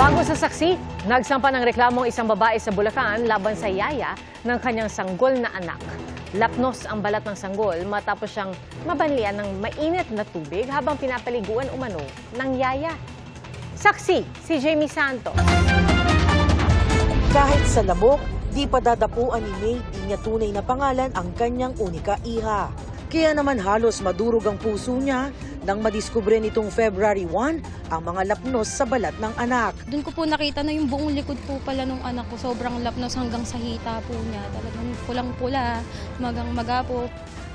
Bago sa saksi, nagsampa ng reklamong isang babae sa Bulacan laban sa yaya ng kanyang sanggol na anak. Lapnos ang balat ng sanggol matapos siyang mabanlian ng mainit na tubig habang pinapaliguan umano ng yaya. Saksi, si Jamie Santos. Kahit sa lamok, di padadapuan ni May, di niya tunay na pangalan ang kanyang unika iha. Kaya naman halos madurog ang puso niya nang madiskubre nitong February 1 ang mga lapnos sa balat ng anak. Doon ko po nakita na yung buong likod po pala nung anak ko. Sobrang lapnos hanggang sa hita po niya. Talagang pulang-pula, magang-maga po.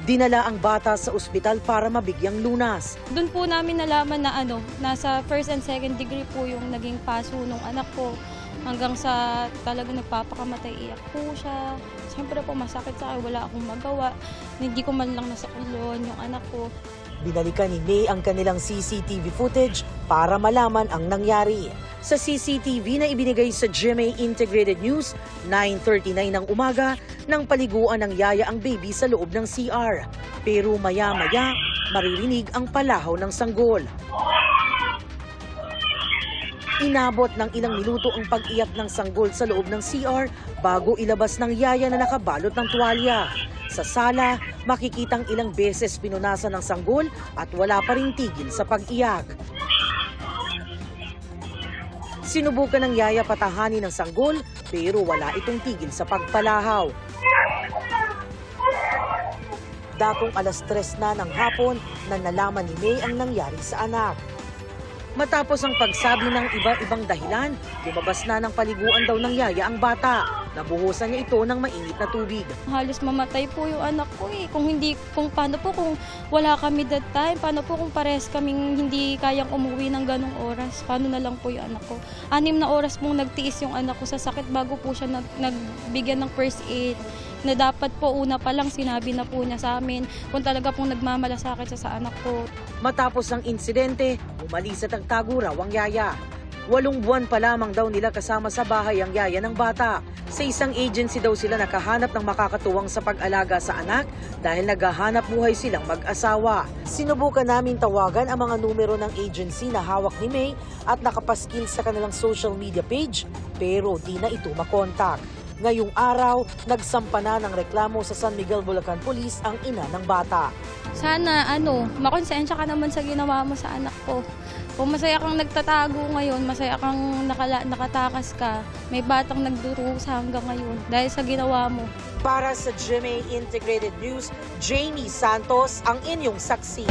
Dinala ang bata sa ospital para mabigyang lunas. Doon po namin nalaman na nasa first and second degree po yung naging paso nung anak ko. Hanggang sa talagang nagpapakamatay, iyak po siya. Siyempre po masakit sa akin, wala akong magawa. Hindi ko man lang nasakulon yung anak ko. Binalikan ni May ang kanilang CCTV footage para malaman ang nangyari. Sa CCTV na ibinigay sa GMA Integrated News, 9:39 ng umaga, nang paliguan ng yaya ang baby sa loob ng CR. Pero maya-maya, maririnig ang palahaw ng sanggol. Inabot ng ilang minuto ang pag-iyak ng sanggol sa loob ng CR bago ilabas ng yaya na nakabalot ng tuwalya. Sa sala, makikitang ilang beses pinunasan ng sanggol at wala pa ring tigil sa pag-iyak. Sinubukan ng yaya patahanin ng sanggol pero wala itong tigil sa pagpalahaw. Dakong alas 3 na ng hapon na nalaman ni May ang nangyari sa anak. Matapos ang pagsabi ng iba-ibang dahilan, lumabas na ng paliguan daw ng yaya ang bata. Nabuhusan niya ito ng mainit na tubig. Halos mamatay po yung anak ko eh. Kung paano po kung wala kami that time, paano po kung pares kaming hindi kayang umuwi ng ganong oras, paano na lang po yung anak ko. 6 na oras pong nagtiis yung anak ko sa sakit bago po siya nagbigyan ng first aid. Na dapat po una pa lang sinabi na po niya sa amin kung talaga pong nagmamalasakit siya sa anak ko. Matapos ang insidente, umalis at nagtago raw ang yaya. 8 buwan pa lamang daw nila kasama sa bahay ang yaya ng bata. Sa isang agency daw sila nakahanap ng makakatuwang sa pag-alaga sa anak dahil naghahanap buhay silang mag-asawa. Sinubukan namin tawagan ang mga numero ng agency na hawak ni May at nakapaskil sa kanilang social media page pero di na ito makontak. Ngayong araw, nagsampa na ng reklamo sa San Miguel, Bulacan Police ang ina ng bata. Sana makonsensya ka naman sa ginawa mo sa anak ko. Kung masaya kang nagtatago ngayon, masaya kang nakatakas ka, may batang nagdurusa hanggang ngayon dahil sa ginawa mo. Para sa GMA Integrated News, Jamie Santos ang inyong saksi.